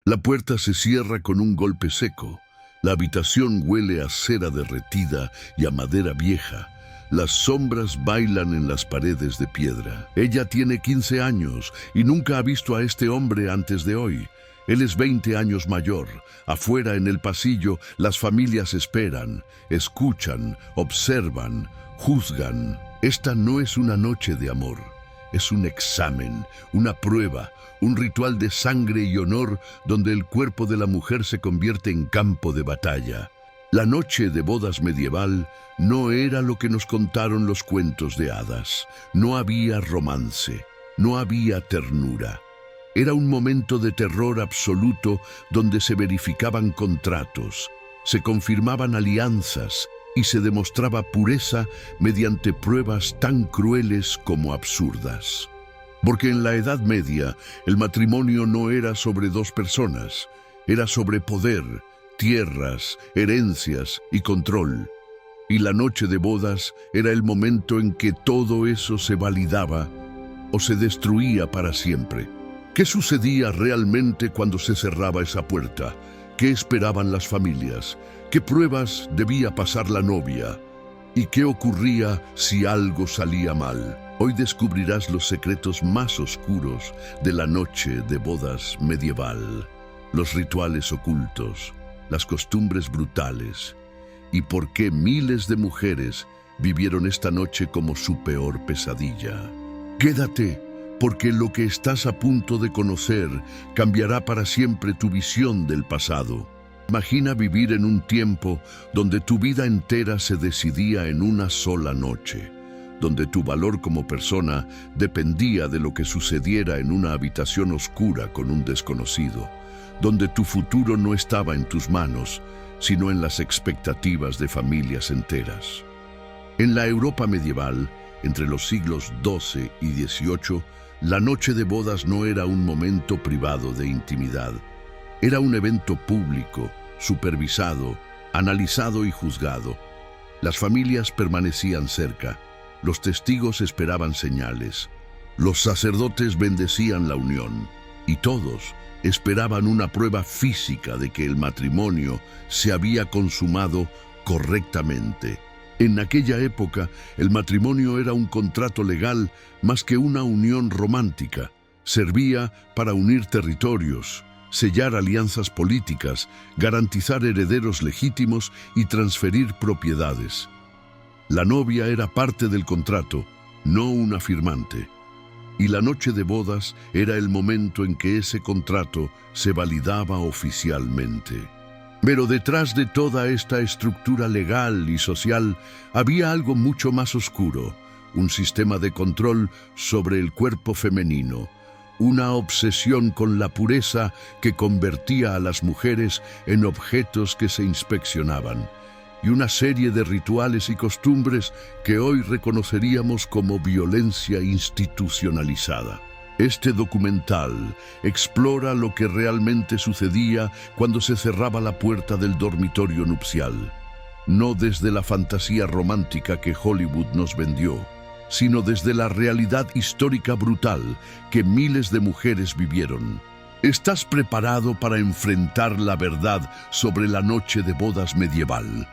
La puerta se cierra con un golpe seco. La habitación huele a cera derretida y a madera vieja. Las sombras bailan en las paredes de piedra. Ella tiene 15 años y nunca ha visto a este hombre antes de hoy. Él es 20 años mayor. Afuera en el pasillo, las familias esperan, escuchan, observan, juzgan. Esta no es una noche de amor. Es un examen, una prueba, un ritual de sangre y honor donde el cuerpo de la mujer se convierte en campo de batalla. La noche de bodas medieval no era lo que nos contaron los cuentos de hadas. No había romance, no había ternura. Era un momento de terror absoluto donde se verificaban contratos, se confirmaban alianzas y se demostraba pureza mediante pruebas tan crueles como absurdas. Porque en la Edad Media el matrimonio no era sobre dos personas, era sobre poder, tierras, herencias y control. Y la noche de bodas era el momento en que todo eso se validaba o se destruía para siempre. ¿Qué sucedía realmente cuando se cerraba esa puerta? ¿Qué esperaban las familias? ¿Qué pruebas debía pasar la novia? ¿Y qué ocurría si algo salía mal? Hoy descubrirás los secretos más oscuros de la noche de bodas medieval, los rituales ocultos, las costumbres brutales y por qué miles de mujeres vivieron esta noche como su peor pesadilla. Quédate, porque lo que estás a punto de conocer cambiará para siempre tu visión del pasado. Imagina vivir en un tiempo donde tu vida entera se decidía en una sola noche, donde tu valor como persona dependía de lo que sucediera en una habitación oscura con un desconocido, donde tu futuro no estaba en tus manos, sino en las expectativas de familias enteras. En la Europa medieval, entre los siglos XII y XVIII, la noche de bodas no era un momento privado de intimidad. Era un evento público, supervisado, analizado y juzgado. Las familias permanecían cerca, los testigos esperaban señales, los sacerdotes bendecían la unión y todos esperaban una prueba física de que el matrimonio se había consumado correctamente. En aquella época, el matrimonio era un contrato legal más que una unión romántica. Servía para unir territorios, sellar alianzas políticas, garantizar herederos legítimos y transferir propiedades. La novia era parte del contrato, no una firmante. Y la noche de bodas era el momento en que ese contrato se validaba oficialmente. Pero detrás de toda esta estructura legal y social había algo mucho más oscuro, un sistema de control sobre el cuerpo femenino, una obsesión con la pureza que convertía a las mujeres en objetos que se inspeccionaban, y una serie de rituales y costumbres que hoy reconoceríamos como violencia institucionalizada. Este documental explora lo que realmente sucedía cuando se cerraba la puerta del dormitorio nupcial, no desde la fantasía romántica que Hollywood nos vendió, sino desde la realidad histórica brutal que miles de mujeres vivieron. ¿Estás preparado para enfrentar la verdad sobre la noche de bodas medieval?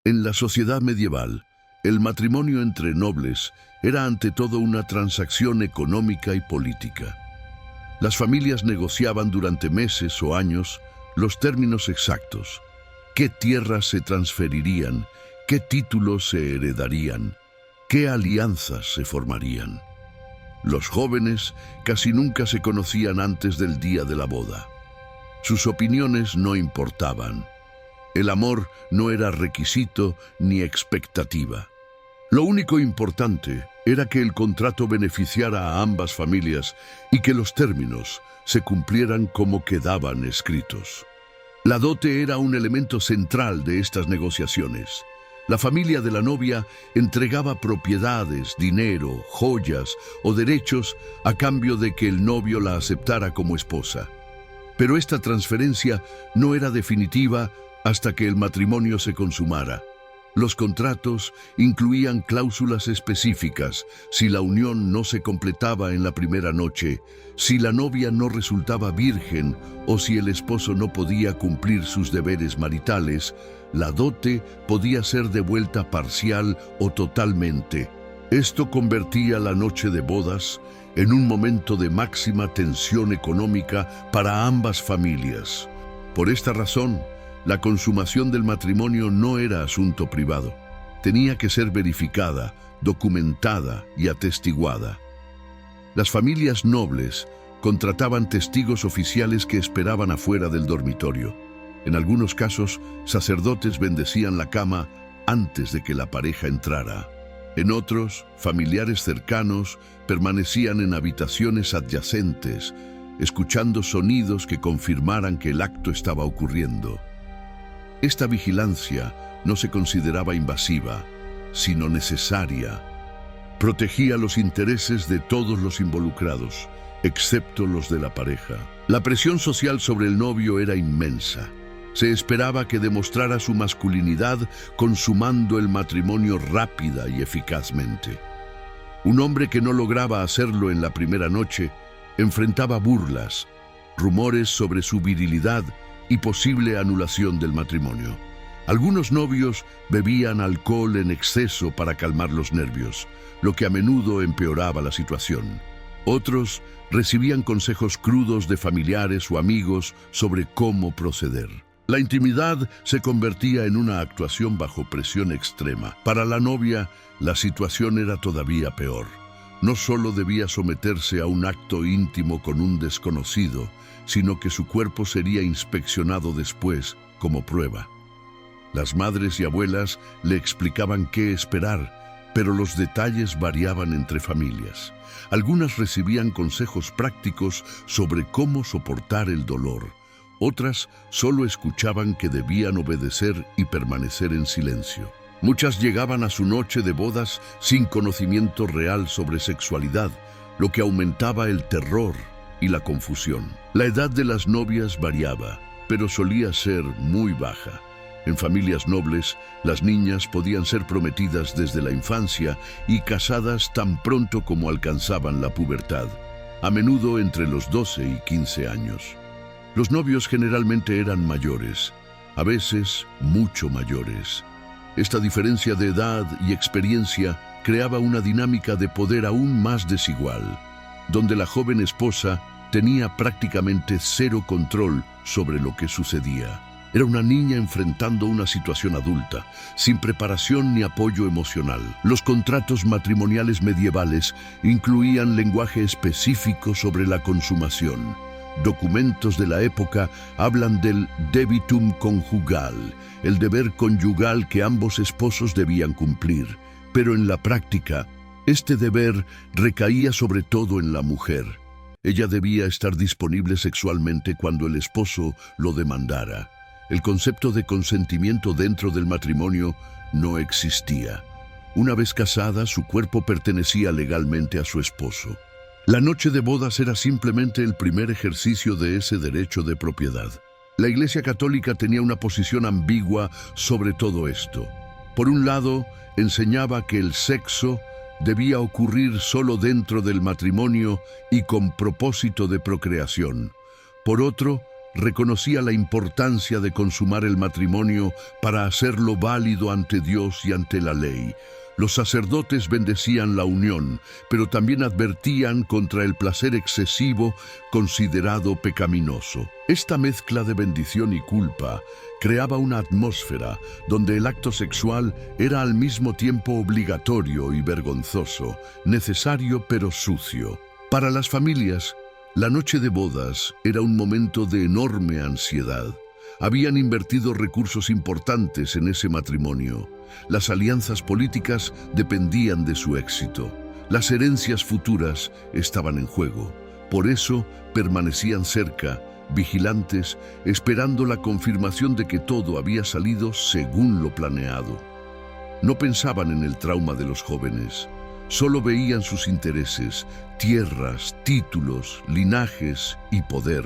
En la sociedad medieval, el matrimonio entre nobles era ante todo una transacción económica y política. Las familias negociaban durante meses o años los términos exactos: qué tierras se transferirían, qué títulos se heredarían, qué alianzas se formarían. Los jóvenes casi nunca se conocían antes del día de la boda. Sus opiniones no importaban. El amor no era requisito ni expectativa. Lo único importante era que el contrato beneficiara a ambas familias y que los términos se cumplieran como quedaban escritos. La dote era un elemento central de estas negociaciones. La familia de la novia entregaba propiedades, dinero, joyas o derechos a cambio de que el novio la aceptara como esposa. Pero esta transferencia no era definitiva hasta que el matrimonio se consumara. Los contratos incluían cláusulas específicas si la unión no se completaba en la primera noche, si la novia no resultaba virgen o si el esposo no podía cumplir sus deberes maritales. La dote podía ser devuelta parcial o totalmente. Esto convertía la noche de bodas en un momento de máxima tensión económica para ambas familias. Por esta razón, la consumación del matrimonio no era asunto privado. Tenía que ser verificada, documentada y atestiguada. Las familias nobles contrataban testigos oficiales que esperaban afuera del dormitorio. En algunos casos, sacerdotes bendecían la cama antes de que la pareja entrara. En otros, familiares cercanos permanecían en habitaciones adyacentes, escuchando sonidos que confirmaran que el acto estaba ocurriendo. Esta vigilancia no se consideraba invasiva, sino necesaria. Protegía los intereses de todos los involucrados, excepto los de la pareja. La presión social sobre el novio era inmensa. Se esperaba que demostrara su masculinidad consumando el matrimonio rápida y eficazmente. Un hombre que no lograba hacerlo en la primera noche enfrentaba burlas, rumores sobre su virilidad y posible anulación del matrimonio. Algunos novios bebían alcohol en exceso para calmar los nervios, lo que a menudo empeoraba la situación. Otros recibían consejos crudos de familiares o amigos sobre cómo proceder. La intimidad se convertía en una actuación bajo presión extrema. Para la novia, la situación era todavía peor. No solo debía someterse a un acto íntimo con un desconocido, sino que su cuerpo sería inspeccionado después como prueba. Las madres y abuelas le explicaban qué esperar, pero los detalles variaban entre familias. Algunas recibían consejos prácticos sobre cómo soportar el dolor. Otras solo escuchaban que debían obedecer y permanecer en silencio. Muchas llegaban a su noche de bodas sin conocimiento real sobre sexualidad, lo que aumentaba el terror y la confusión. La edad de las novias variaba, pero solía ser muy baja. En familias nobles, las niñas podían ser prometidas desde la infancia y casadas tan pronto como alcanzaban la pubertad, a menudo entre los 12 y 15 años. Los novios generalmente eran mayores, a veces mucho mayores. Esta diferencia de edad y experiencia creaba una dinámica de poder aún más desigual, donde la joven esposa tenía prácticamente cero control sobre lo que sucedía. Era una niña enfrentando una situación adulta, sin preparación ni apoyo emocional. Los contratos matrimoniales medievales incluían lenguaje específico sobre la consumación. Documentos de la época hablan del debitum conjugal, el deber conyugal que ambos esposos debían cumplir. Pero en la práctica, este deber recaía sobre todo en la mujer. Ella debía estar disponible sexualmente cuando el esposo lo demandara. El concepto de consentimiento dentro del matrimonio no existía. Una vez casada, su cuerpo pertenecía legalmente a su esposo. La noche de bodas era simplemente el primer ejercicio de ese derecho de propiedad. La Iglesia Católica tenía una posición ambigua sobre todo esto. Por un lado, enseñaba que el sexo debía ocurrir solo dentro del matrimonio y con propósito de procreación. Por otro, reconocía la importancia de consumar el matrimonio para hacerlo válido ante Dios y ante la ley. Los sacerdotes bendecían la unión, pero también advertían contra el placer excesivo considerado pecaminoso. Esta mezcla de bendición y culpa creaba una atmósfera donde el acto sexual era al mismo tiempo obligatorio y vergonzoso, necesario pero sucio. Para las familias, la noche de bodas era un momento de enorme ansiedad. Habían invertido recursos importantes en ese matrimonio. Las alianzas políticas dependían de su éxito. Las herencias futuras estaban en juego. Por eso permanecían cerca, vigilantes, esperando la confirmación de que todo había salido según lo planeado. No pensaban en el trauma de los jóvenes. Solo veían sus intereses, tierras, títulos, linajes y poder.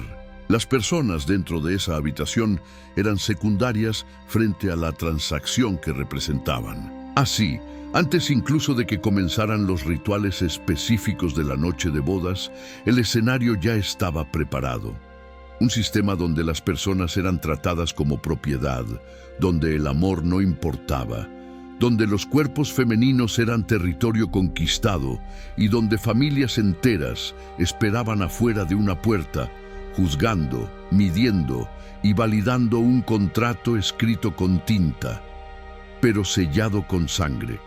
Las personas dentro de esa habitación eran secundarias frente a la transacción que representaban. Así, antes incluso de que comenzaran los rituales específicos de la noche de bodas, el escenario ya estaba preparado. Un sistema donde las personas eran tratadas como propiedad, donde el amor no importaba, donde los cuerpos femeninos eran territorio conquistado y donde familias enteras esperaban afuera de una puerta, juzgando, midiendo y validando un contrato escrito con tinta, pero sellado con sangre.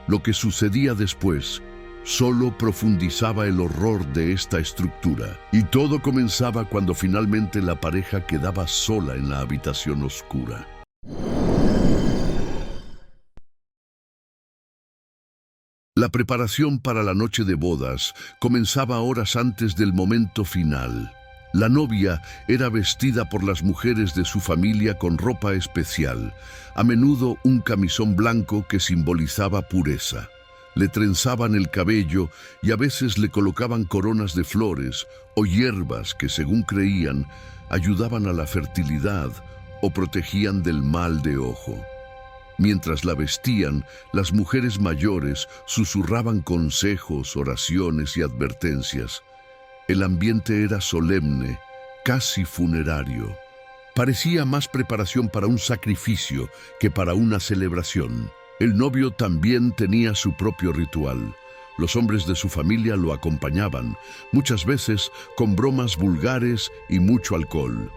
Lo que sucedía después solo profundizaba el horror de esta estructura, y todo comenzaba cuando finalmente la pareja quedaba sola en la habitación oscura. La preparación para la noche de bodas comenzaba horas antes del momento final. La novia era vestida por las mujeres de su familia con ropa especial, a menudo un camisón blanco que simbolizaba pureza. Le trenzaban el cabello y a veces le colocaban coronas de flores o hierbas que, según creían, ayudaban a la fertilidad o protegían del mal de ojo. Mientras la vestían, las mujeres mayores susurraban consejos, oraciones y advertencias. El ambiente era solemne, casi funerario. Parecía más preparación para un sacrificio que para una celebración. El novio también tenía su propio ritual. Los hombres de su familia lo acompañaban, muchas veces con bromas vulgares y mucho alcohol.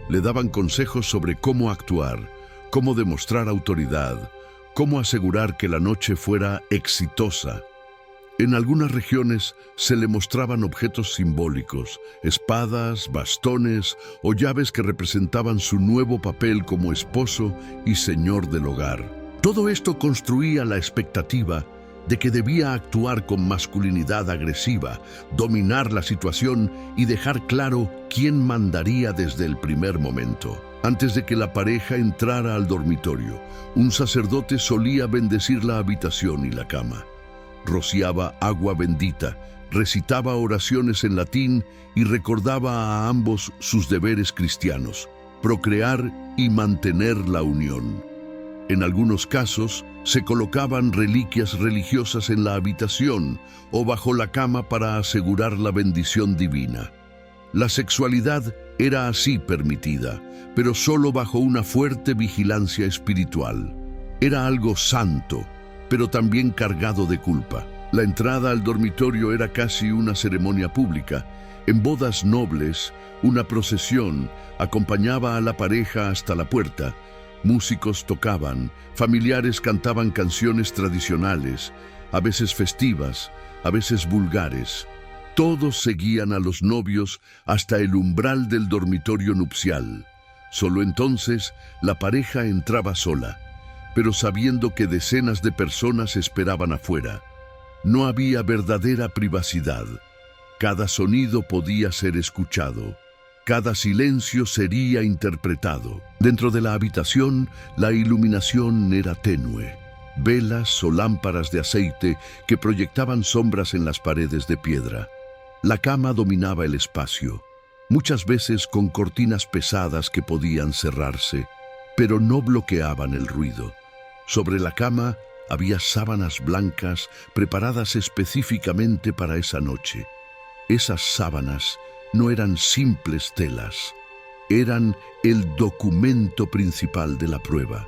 Le daban consejos sobre cómo actuar, cómo demostrar autoridad, cómo asegurar que la noche fuera exitosa. En algunas regiones se le mostraban objetos simbólicos, espadas, bastones o llaves que representaban su nuevo papel como esposo y señor del hogar. Todo esto construía la expectativa de que debía actuar con masculinidad agresiva, dominar la situación y dejar claro quién mandaría desde el primer momento. Antes de que la pareja entrara al dormitorio, un sacerdote solía bendecir la habitación y la cama. Rociaba agua bendita, recitaba oraciones en latín y recordaba a ambos sus deberes cristianos: procrear y mantener la unión. En algunos casos, se colocaban reliquias religiosas en la habitación o bajo la cama para asegurar la bendición divina. La sexualidad era así permitida, pero solo bajo una fuerte vigilancia espiritual. Era algo santo, pero también cargado de culpa. La entrada al dormitorio era casi una ceremonia pública. En bodas nobles, una procesión acompañaba a la pareja hasta la puerta. Músicos tocaban, familiares cantaban canciones tradicionales, a veces festivas, a veces vulgares. Todos seguían a los novios hasta el umbral del dormitorio nupcial. Solo entonces la pareja entraba sola, pero sabiendo que decenas de personas esperaban afuera. No había verdadera privacidad. Cada sonido podía ser escuchado. Cada silencio sería interpretado. Dentro de la habitación, la iluminación era tenue. Velas o lámparas de aceite que proyectaban sombras en las paredes de piedra. La cama dominaba el espacio, muchas veces con cortinas pesadas que podían cerrarse, pero no bloqueaban el ruido. Sobre la cama había sábanas blancas preparadas específicamente para esa noche. Esas sábanas no eran simples telas, eran el documento principal de la prueba.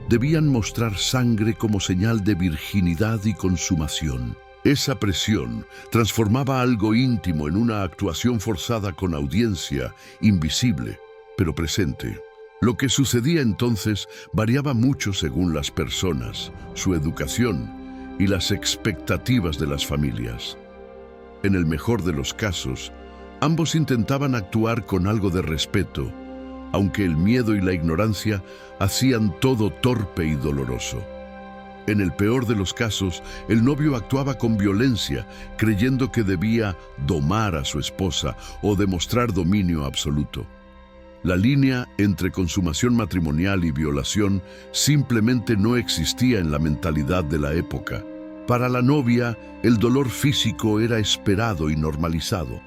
Debían mostrar sangre como señal de virginidad y consumación. Esa presión transformaba algo íntimo en una actuación forzada con audiencia, invisible, pero presente. Lo que sucedía entonces variaba mucho según las personas, su educación y las expectativas de las familias. En el mejor de los casos, ambos intentaban actuar con algo de respeto, aunque el miedo y la ignorancia hacían todo torpe y doloroso. En el peor de los casos, el novio actuaba con violencia, creyendo que debía domar a su esposa o demostrar dominio absoluto. La línea entre consumación matrimonial y violación simplemente no existía en la mentalidad de la época. Para la novia, el dolor físico era esperado y normalizado.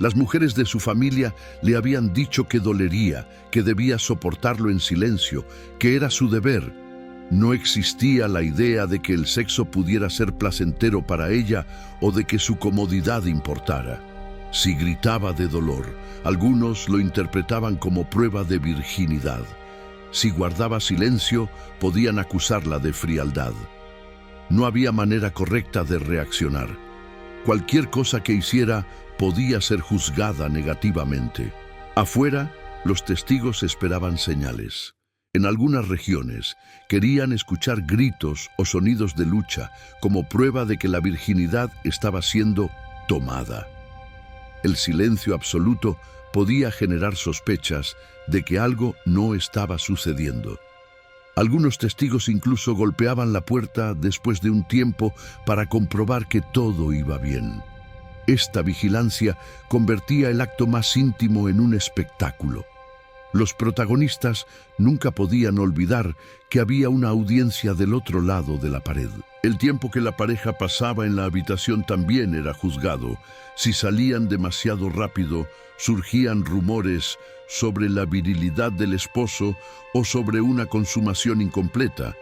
Las mujeres de su familia le habían dicho que dolería, que debía soportarlo en silencio, que era su deber. No existía la idea de que el sexo pudiera ser placentero para ella o de que su comodidad importara. Si gritaba de dolor, algunos lo interpretaban como prueba de virginidad. Si guardaba silencio, podían acusarla de frialdad. No había manera correcta de reaccionar. Cualquier cosa que hiciera podía ser juzgada negativamente. Afuera, los testigos esperaban señales. En algunas regiones, querían escuchar gritos o sonidos de lucha como prueba de que la virginidad estaba siendo tomada. El silencio absoluto podía generar sospechas de que algo no estaba sucediendo. Algunos testigos incluso golpeaban la puerta después de un tiempo para comprobar que todo iba bien. Esta vigilancia convertía el acto más íntimo en un espectáculo. Los protagonistas nunca podían olvidar que había una audiencia del otro lado de la pared. El tiempo que la pareja pasaba en la habitación también era juzgado. Si salían demasiado rápido, surgían rumores sobre la virilidad del esposo o sobre una consumación incompleta.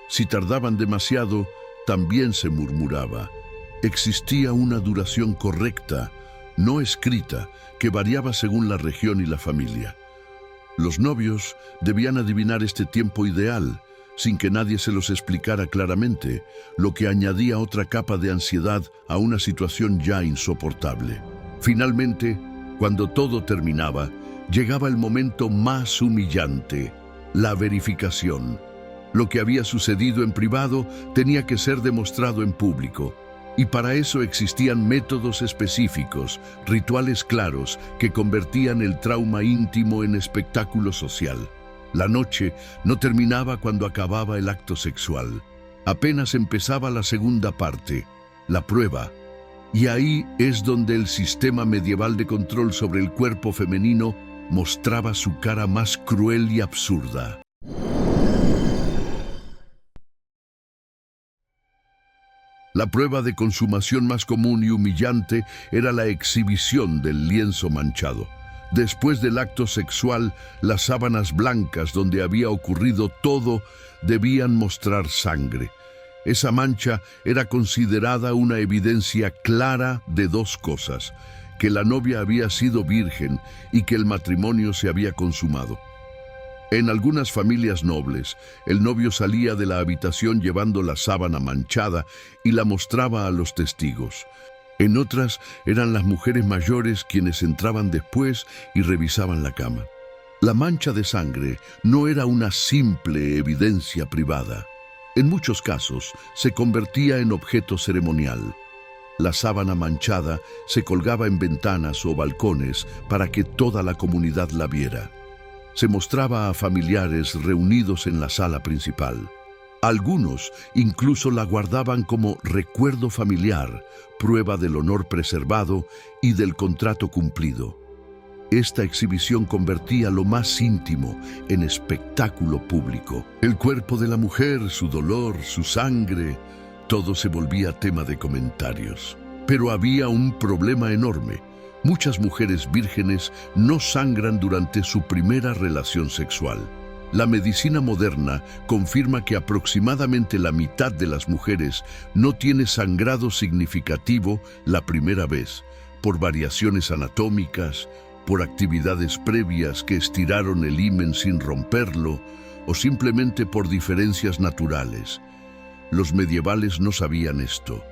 Si tardaban demasiado, también se murmuraba. Existía una duración correcta, no escrita, que variaba según la región y la familia. Los novios debían adivinar este tiempo ideal, sin que nadie se los explicara claramente, lo que añadía otra capa de ansiedad a una situación ya insoportable. Finalmente, cuando todo terminaba, llegaba el momento más humillante, la verificación. Lo que había sucedido en privado tenía que ser demostrado en público. Y para eso existían métodos específicos, rituales claros que convertían el trauma íntimo en espectáculo social. La noche no terminaba cuando acababa el acto sexual. Apenas empezaba la segunda parte, la prueba. Y ahí es donde el sistema medieval de control sobre el cuerpo femenino mostraba su cara más cruel y absurda. La prueba de consumación más común y humillante era la exhibición del lienzo manchado. Después del acto sexual, las sábanas blancas donde había ocurrido todo debían mostrar sangre. Esa mancha era considerada una evidencia clara de dos cosas: que la novia había sido virgen y que el matrimonio se había consumado. En algunas familias nobles, el novio salía de la habitación llevando la sábana manchada y la mostraba a los testigos. En otras, eran las mujeres mayores quienes entraban después y revisaban la cama. La mancha de sangre no era una simple evidencia privada. En muchos casos, se convertía en objeto ceremonial. La sábana manchada se colgaba en ventanas o balcones para que toda la comunidad la viera. Se mostraba a familiares reunidos en la sala principal. Algunos incluso la guardaban como recuerdo familiar, prueba del honor preservado y del contrato cumplido. Esta exhibición convertía lo más íntimo en espectáculo público. El cuerpo de la mujer, su dolor, su sangre, todo se volvía tema de comentarios. Pero había un problema enorme. Muchas mujeres vírgenes no sangran durante su primera relación sexual. La medicina moderna confirma que aproximadamente la mitad de las mujeres no tiene sangrado significativo la primera vez, por variaciones anatómicas, por actividades previas que estiraron el himen sin romperlo, o simplemente por diferencias naturales. Los medievales no sabían esto.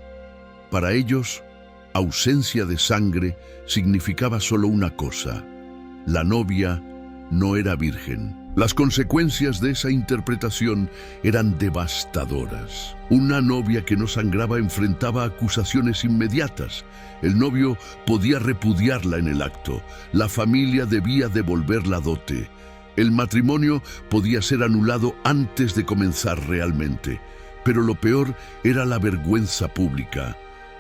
Para ellos, ausencia de sangre significaba solo una cosa: la novia no era virgen. Las consecuencias de esa interpretación eran devastadoras. Una novia que no sangraba enfrentaba acusaciones inmediatas. El novio podía repudiarla en el acto. La familia debía devolver la dote. El matrimonio podía ser anulado antes de comenzar realmente. Pero lo peor era la vergüenza pública.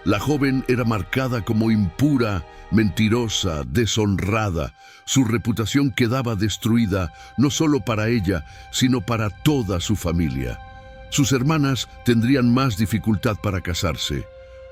La joven era marcada como impura, mentirosa, deshonrada. Su reputación quedaba destruida, no solo para ella, sino para toda su familia. Sus hermanas tendrían más dificultad para casarse.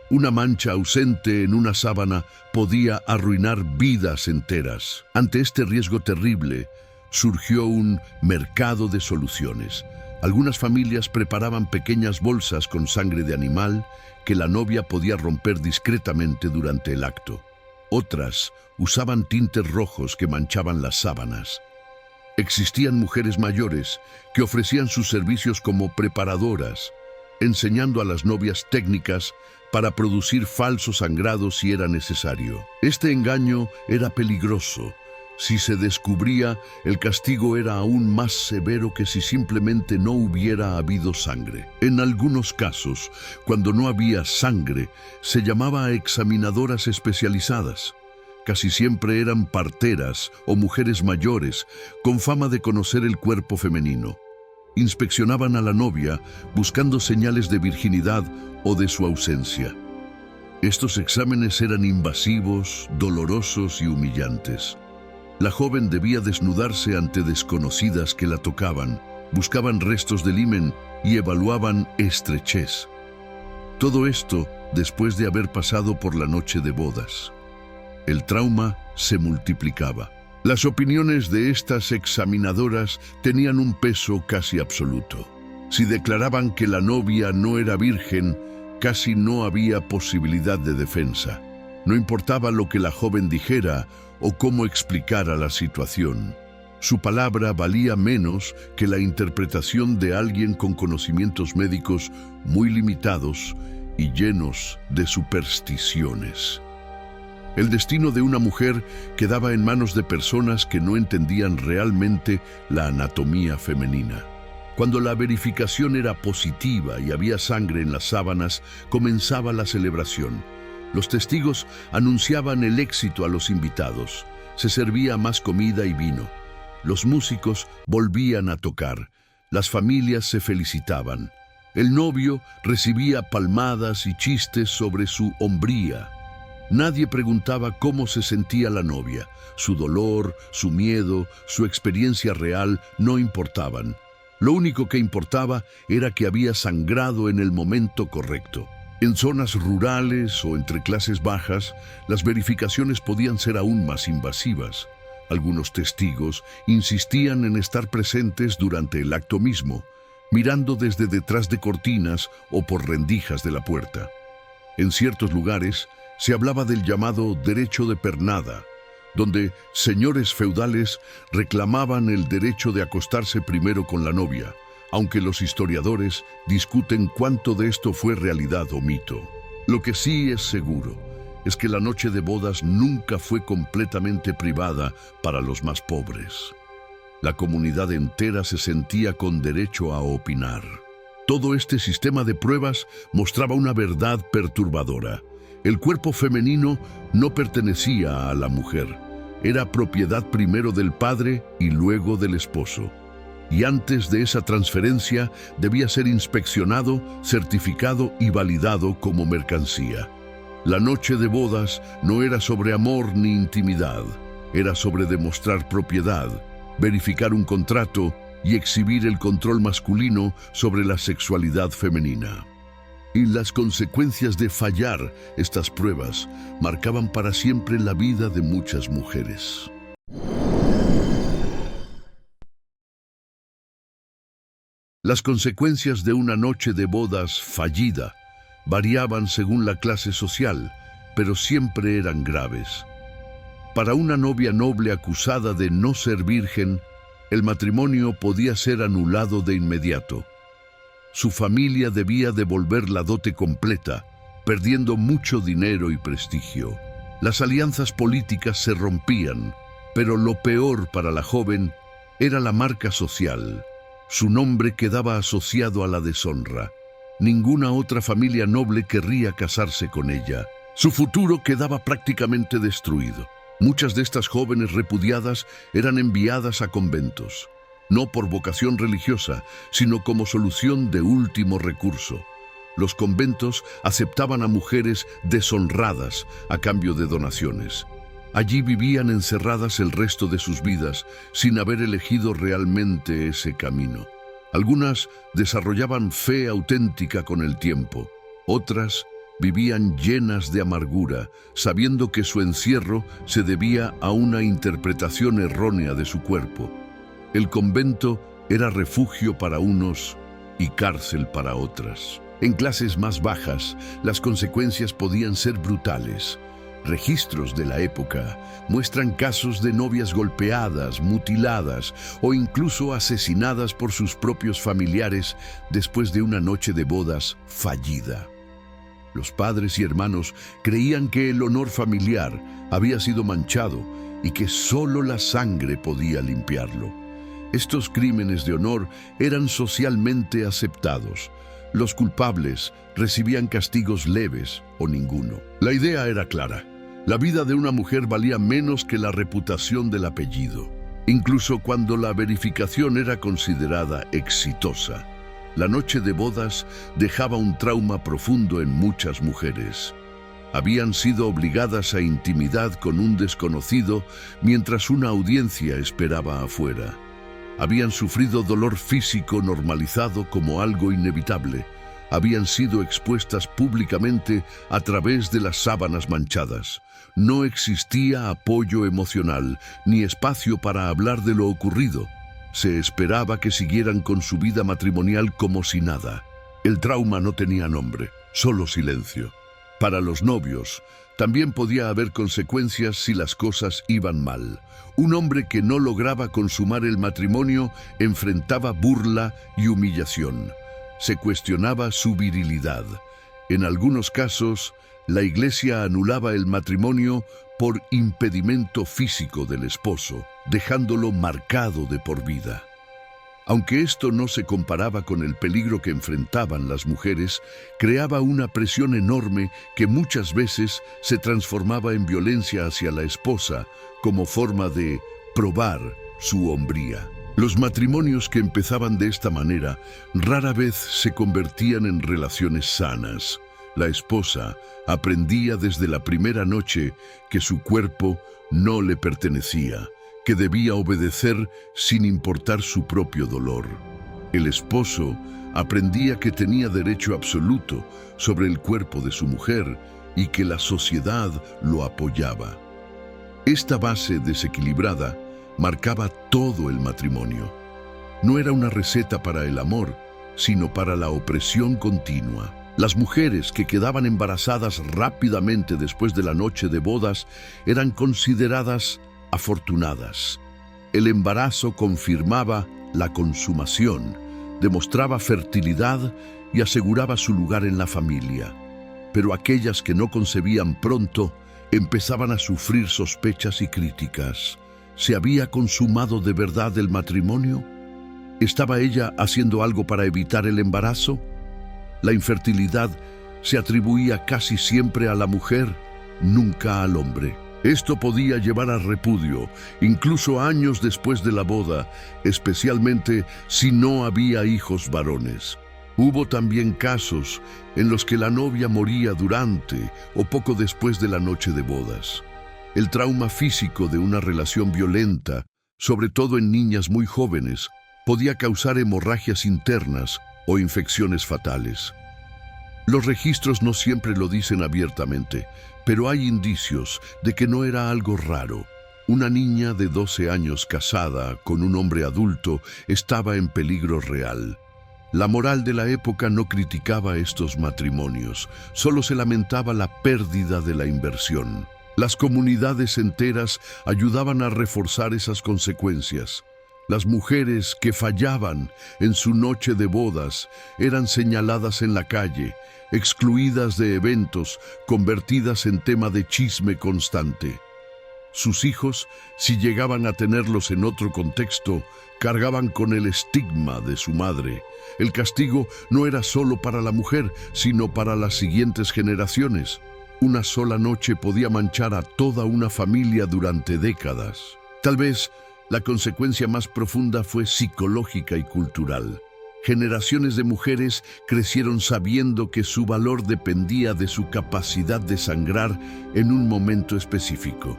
Una mancha ausente en una sábana podía arruinar vidas enteras. Ante este riesgo terrible, surgió un mercado de soluciones. Algunas familias preparaban pequeñas bolsas con sangre de animal que la novia podía romper discretamente durante el acto. Otras usaban tintes rojos que manchaban las sábanas. Existían mujeres mayores que ofrecían sus servicios como preparadoras, enseñando a las novias técnicas para producir falso sangrado si era necesario. Este engaño era peligroso. Si se descubría, el castigo era aún más severo que si simplemente no hubiera habido sangre. En algunos casos, cuando no había sangre, se llamaba a examinadoras especializadas. Casi siempre eran parteras o mujeres mayores con fama de conocer el cuerpo femenino. Inspeccionaban a la novia buscando señales de virginidad o de su ausencia. Estos exámenes eran invasivos, dolorosos y humillantes. La joven debía desnudarse ante desconocidas que la tocaban, buscaban restos de himen y evaluaban estrechez. Todo esto después de haber pasado por la noche de bodas. El trauma se multiplicaba. Las opiniones de estas examinadoras tenían un peso casi absoluto. Si declaraban que la novia no era virgen, casi no había posibilidad de defensa. No importaba lo que la joven dijera o cómo explicara la situación. Su palabra valía menos que la interpretación de alguien con conocimientos médicos muy limitados y llenos de supersticiones. El destino de una mujer quedaba en manos de personas que no entendían realmente la anatomía femenina. Cuando la verificación era positiva y había sangre en las sábanas, comenzaba la celebración. Los testigos anunciaban el éxito a los invitados. Se servía más comida y vino. Los músicos volvían a tocar. Las familias se felicitaban. El novio recibía palmadas y chistes sobre su hombría. Nadie preguntaba cómo se sentía la novia. Su dolor, su miedo, su experiencia real no importaban. Lo único que importaba era que había sangrado en el momento correcto. En zonas rurales o entre clases bajas, las verificaciones podían ser aún más invasivas. Algunos testigos insistían en estar presentes durante el acto mismo, mirando desde detrás de cortinas o por rendijas de la puerta. En ciertos lugares, se hablaba del llamado derecho de pernada, donde señores feudales reclamaban el derecho de acostarse primero con la novia, aunque los historiadores discuten cuánto de esto fue realidad o mito. Lo que sí es seguro es que la noche de bodas nunca fue completamente privada para los más pobres. La comunidad entera se sentía con derecho a opinar. Todo este sistema de pruebas mostraba una verdad perturbadora. El cuerpo femenino no pertenecía a la mujer. Era propiedad primero del padre y luego del esposo. Y antes de esa transferencia debía ser inspeccionado, certificado y validado como mercancía. La noche de bodas no era sobre amor ni intimidad. Era sobre demostrar propiedad, verificar un contrato y exhibir el control masculino sobre la sexualidad femenina. Y las consecuencias de fallar estas pruebas marcaban para siempre la vida de muchas mujeres. Las consecuencias de una noche de bodas fallida variaban según la clase social, pero siempre eran graves. Para una novia noble acusada de no ser virgen, el matrimonio podía ser anulado de inmediato. Su familia debía devolver la dote completa, perdiendo mucho dinero y prestigio. Las alianzas políticas se rompían, pero lo peor para la joven era la marca social. Su nombre quedaba asociado a la deshonra. Ninguna otra familia noble querría casarse con ella. Su futuro quedaba prácticamente destruido. Muchas de estas jóvenes repudiadas eran enviadas a conventos, no por vocación religiosa, sino como solución de último recurso. Los conventos aceptaban a mujeres deshonradas a cambio de donaciones. Allí vivían encerradas el resto de sus vidas, sin haber elegido realmente ese camino. Algunas desarrollaban fe auténtica con el tiempo, otras vivían llenas de amargura, sabiendo que su encierro se debía a una interpretación errónea de su cuerpo. El convento era refugio para unos y cárcel para otras. En clases más bajas, las consecuencias podían ser brutales. Registros de la época muestran casos de novias golpeadas, mutiladas o incluso asesinadas por sus propios familiares después de una noche de bodas fallida. Los padres y hermanos creían que el honor familiar había sido manchado y que solo la sangre podía limpiarlo. Estos crímenes de honor eran socialmente aceptados. Los culpables recibían castigos leves o ninguno. La idea era clara. La vida de una mujer valía menos que la reputación del apellido, incluso cuando la verificación era considerada exitosa. La noche de bodas dejaba un trauma profundo en muchas mujeres. Habían sido obligadas a intimidad con un desconocido mientras una audiencia esperaba afuera. Habían sufrido dolor físico normalizado como algo inevitable. Habían sido expuestas públicamente a través de las sábanas manchadas. No existía apoyo emocional ni espacio para hablar de lo ocurrido. Se esperaba que siguieran con su vida matrimonial como si nada. El trauma no tenía nombre, solo silencio. Para los novios, también podía haber consecuencias si las cosas iban mal. Un hombre que no lograba consumar el matrimonio enfrentaba burla y humillación. Se cuestionaba su virilidad. En algunos casos, la Iglesia anulaba el matrimonio por impedimento físico del esposo, dejándolo marcado de por vida. Aunque esto no se comparaba con el peligro que enfrentaban las mujeres, creaba una presión enorme que muchas veces se transformaba en violencia hacia la esposa como forma de probar su hombría. Los matrimonios que empezaban de esta manera rara vez se convertían en relaciones sanas. La esposa aprendía desde la primera noche que su cuerpo no le pertenecía, que debía obedecer sin importar su propio dolor. El esposo aprendía que tenía derecho absoluto sobre el cuerpo de su mujer y que la sociedad lo apoyaba. Esta base desequilibrada marcaba todo el matrimonio. No era una receta para el amor, sino para la opresión continua. Las mujeres que quedaban embarazadas rápidamente después de la noche de bodas eran consideradas afortunadas. El embarazo confirmaba la consumación, demostraba fertilidad y aseguraba su lugar en la familia. Pero aquellas que no concebían pronto empezaban a sufrir sospechas y críticas. ¿Se había consumado de verdad el matrimonio? ¿Estaba ella haciendo algo para evitar el embarazo? La infertilidad se atribuía casi siempre a la mujer, nunca al hombre. Esto podía llevar a repudio, incluso años después de la boda, especialmente si no había hijos varones. Hubo también casos en los que la novia moría durante o poco después de la noche de bodas. El trauma físico de una relación violenta, sobre todo en niñas muy jóvenes, podía causar hemorragias internas o infecciones fatales. Los registros no siempre lo dicen abiertamente, pero hay indicios de que no era algo raro. Una niña de 12 años casada con un hombre adulto estaba en peligro real. La moral de la época no criticaba estos matrimonios, solo se lamentaba la pérdida de la inversión. Las comunidades enteras ayudaban a reforzar esas consecuencias. Las mujeres que fallaban en su noche de bodas eran señaladas en la calle, excluidas de eventos, convertidas en tema de chisme constante. Sus hijos, si llegaban a tenerlos en otro contexto, cargaban con el estigma de su madre. El castigo no era solo para la mujer, sino para las siguientes generaciones. Una sola noche podía manchar a toda una familia durante décadas. Tal vez la consecuencia más profunda fue psicológica y cultural. Generaciones de mujeres crecieron sabiendo que su valor dependía de su capacidad de sangrar en un momento específico.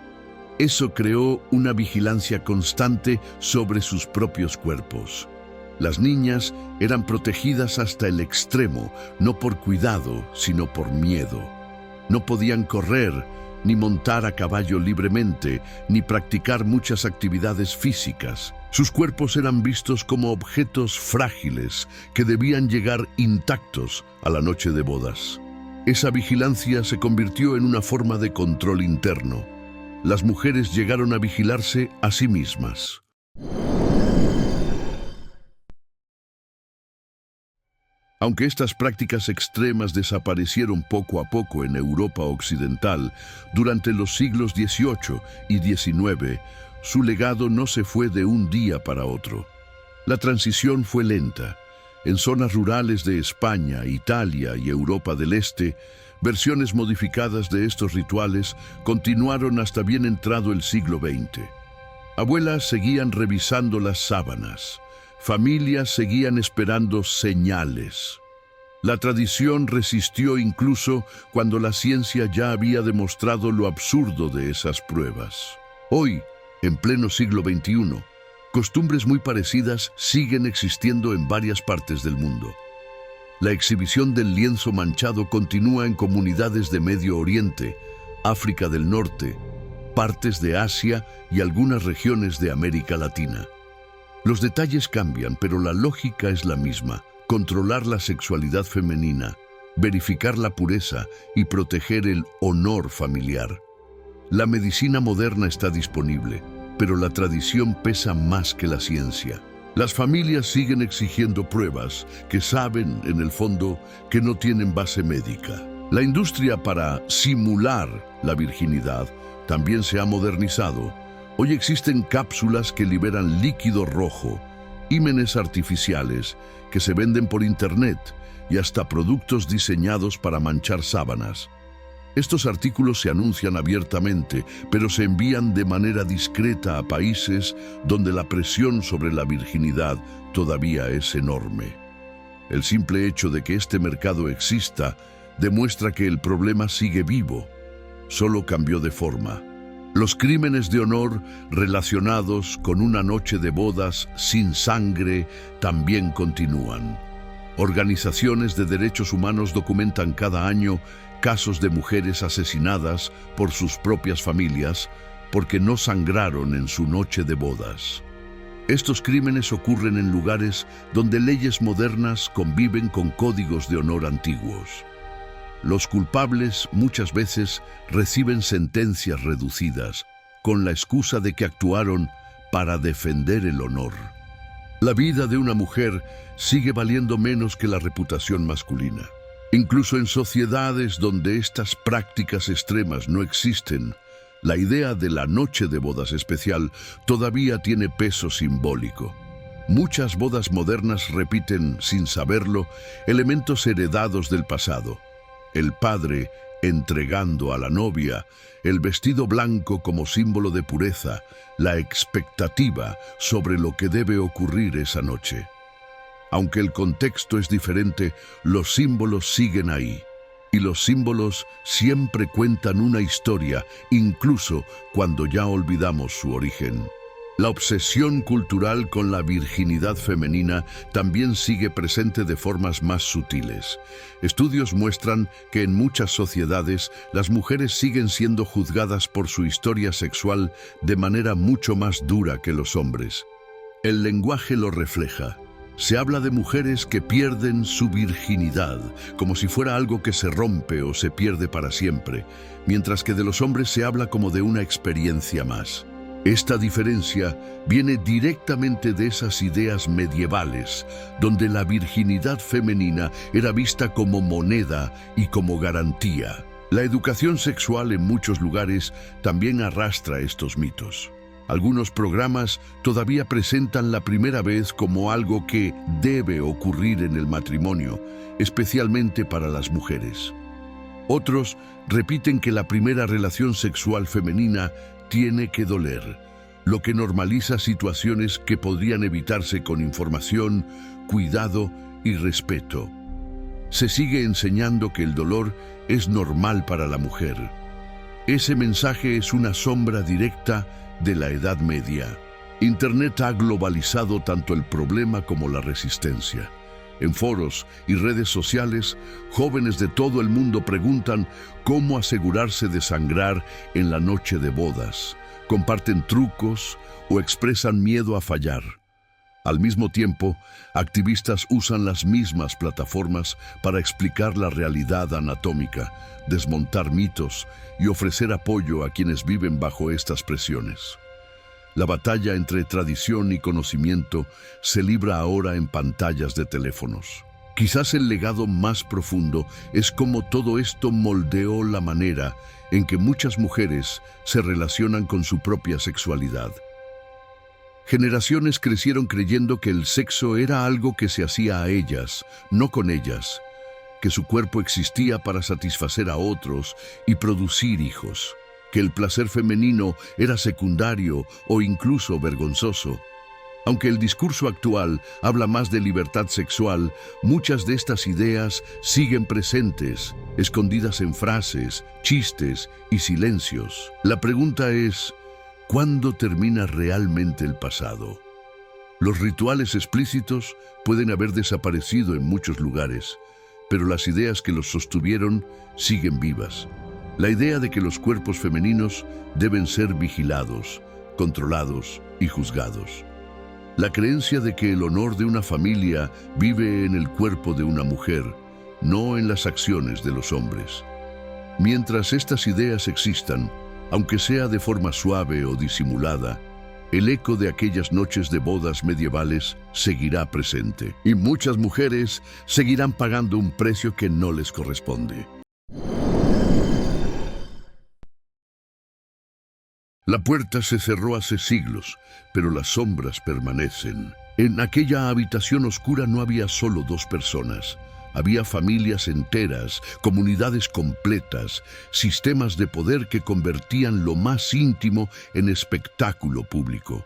Eso creó una vigilancia constante sobre sus propios cuerpos. Las niñas eran protegidas hasta el extremo, no por cuidado, sino por miedo. No podían correr, ni montar a caballo libremente, ni practicar muchas actividades físicas. Sus cuerpos eran vistos como objetos frágiles que debían llegar intactos a la noche de bodas. Esa vigilancia se convirtió en una forma de control interno. Las mujeres llegaron a vigilarse a sí mismas. Aunque estas prácticas extremas desaparecieron poco a poco en Europa occidental durante los siglos XVIII y XIX, su legado no se fue de un día para otro. La transición fue lenta. En zonas rurales de España, Italia y Europa del Este, versiones modificadas de estos rituales continuaron hasta bien entrado el siglo XX. Abuelas seguían revisando las sábanas. Familias seguían esperando señales. La tradición resistió incluso cuando la ciencia ya había demostrado lo absurdo de esas pruebas. Hoy, en pleno siglo XXI, costumbres muy parecidas siguen existiendo en varias partes del mundo. La exhibición del lienzo manchado continúa en comunidades de Medio Oriente, África del Norte, partes de Asia y algunas regiones de América Latina. Los detalles cambian, pero la lógica es la misma: controlar la sexualidad femenina, verificar la pureza y proteger el honor familiar. La medicina moderna está disponible, pero la tradición pesa más que la ciencia. Las familias siguen exigiendo pruebas que saben, en el fondo, que no tienen base médica. La industria para simular la virginidad también se ha modernizado. Hoy existen cápsulas que liberan líquido rojo, ímenes artificiales que se venden por internet y hasta productos diseñados para manchar sábanas. Estos artículos se anuncian abiertamente, pero se envían de manera discreta a países donde la presión sobre la virginidad todavía es enorme. El simple hecho de que este mercado exista demuestra que el problema sigue vivo, solo cambió de forma. Los crímenes de honor relacionados con una noche de bodas sin sangre también continúan. Organizaciones de derechos humanos documentan cada año casos de mujeres asesinadas por sus propias familias porque no sangraron en su noche de bodas. Estos crímenes ocurren en lugares donde leyes modernas conviven con códigos de honor antiguos. Los culpables muchas veces reciben sentencias reducidas con la excusa de que actuaron para defender el honor. La vida de una mujer sigue valiendo menos que la reputación masculina. Incluso en sociedades donde estas prácticas extremas no existen, la idea de la noche de bodas especial todavía tiene peso simbólico. Muchas bodas modernas repiten, sin saberlo, elementos heredados del pasado. El padre entregando a la novia el vestido blanco como símbolo de pureza, la expectativa sobre lo que debe ocurrir esa noche. Aunque el contexto es diferente, los símbolos siguen ahí. Y los símbolos siempre cuentan una historia, incluso cuando ya olvidamos su origen. La obsesión cultural con la virginidad femenina también sigue presente de formas más sutiles. Estudios muestran que en muchas sociedades las mujeres siguen siendo juzgadas por su historia sexual de manera mucho más dura que los hombres. El lenguaje lo refleja. Se habla de mujeres que pierden su virginidad, como si fuera algo que se rompe o se pierde para siempre, mientras que de los hombres se habla como de una experiencia más. Esta diferencia viene directamente de esas ideas medievales, donde la virginidad femenina era vista como moneda y como garantía. La educación sexual en muchos lugares también arrastra estos mitos. Algunos programas todavía presentan la primera vez como algo que debe ocurrir en el matrimonio, especialmente para las mujeres. Otros repiten que la primera relación sexual femenina tiene que doler, lo que normaliza situaciones que podrían evitarse con información, cuidado y respeto. Se sigue enseñando que el dolor es normal para la mujer. Ese mensaje es una sombra directa de la Edad Media. Internet ha globalizado tanto el problema como la resistencia. En foros y redes sociales, jóvenes de todo el mundo preguntan cómo asegurarse de sangrar en la noche de bodas, comparten trucos o expresan miedo a fallar. Al mismo tiempo, activistas usan las mismas plataformas para explicar la realidad anatómica, desmontar mitos y ofrecer apoyo a quienes viven bajo estas presiones. La batalla entre tradición y conocimiento se libra ahora en pantallas de teléfonos. Quizás el legado más profundo es cómo todo esto moldeó la manera en que muchas mujeres se relacionan con su propia sexualidad. Generaciones crecieron creyendo que el sexo era algo que se hacía a ellas, no con ellas, que su cuerpo existía para satisfacer a otros y producir hijos, que el placer femenino era secundario o incluso vergonzoso. Aunque el discurso actual habla más de libertad sexual, muchas de estas ideas siguen presentes, escondidas en frases, chistes y silencios. La pregunta es, ¿cuándo termina realmente el pasado? Los rituales explícitos pueden haber desaparecido en muchos lugares, pero las ideas que los sostuvieron siguen vivas. La idea de que los cuerpos femeninos deben ser vigilados, controlados y juzgados. La creencia de que el honor de una familia vive en el cuerpo de una mujer, no en las acciones de los hombres. Mientras estas ideas existan, aunque sea de forma suave o disimulada, el eco de aquellas noches de bodas medievales seguirá presente, y muchas mujeres seguirán pagando un precio que no les corresponde. La puerta se cerró hace siglos, pero las sombras permanecen. En aquella habitación oscura no había solo dos personas. Había familias enteras, comunidades completas, sistemas de poder que convertían lo más íntimo en espectáculo público.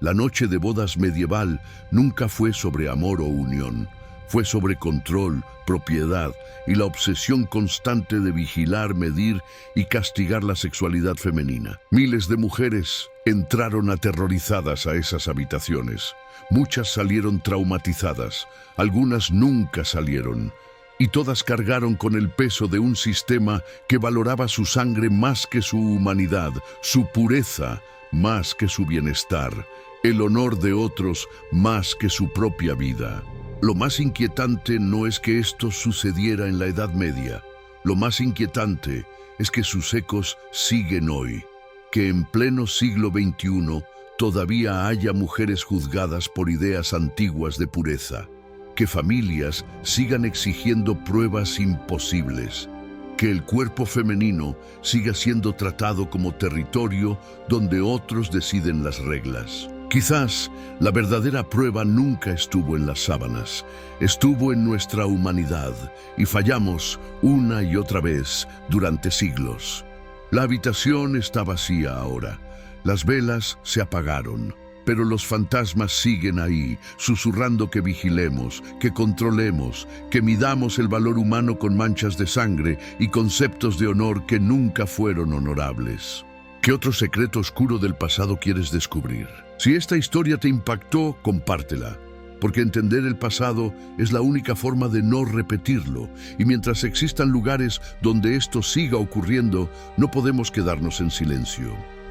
La noche de bodas medieval nunca fue sobre amor o unión. Fue sobre control, propiedad y la obsesión constante de vigilar, medir y castigar la sexualidad femenina. Miles de mujeres entraron aterrorizadas a esas habitaciones. Muchas salieron traumatizadas, algunas nunca salieron, y todas cargaron con el peso de un sistema que valoraba su sangre más que su humanidad, su pureza más que su bienestar, el honor de otros más que su propia vida. Lo más inquietante no es que esto sucediera en la Edad Media. Lo más inquietante es que sus ecos siguen hoy, que en pleno siglo XXI todavía haya mujeres juzgadas por ideas antiguas de pureza, que familias sigan exigiendo pruebas imposibles, que el cuerpo femenino siga siendo tratado como territorio donde otros deciden las reglas. Quizás la verdadera prueba nunca estuvo en las sábanas, estuvo en nuestra humanidad y fallamos una y otra vez durante siglos. La habitación está vacía ahora, las velas se apagaron, pero los fantasmas siguen ahí, susurrando que vigilemos, que controlemos, que midamos el valor humano con manchas de sangre y conceptos de honor que nunca fueron honorables. ¿Qué otro secreto oscuro del pasado quieres descubrir? Si esta historia te impactó, compártela, porque entender el pasado es la única forma de no repetirlo, y mientras existan lugares donde esto siga ocurriendo, no podemos quedarnos en silencio.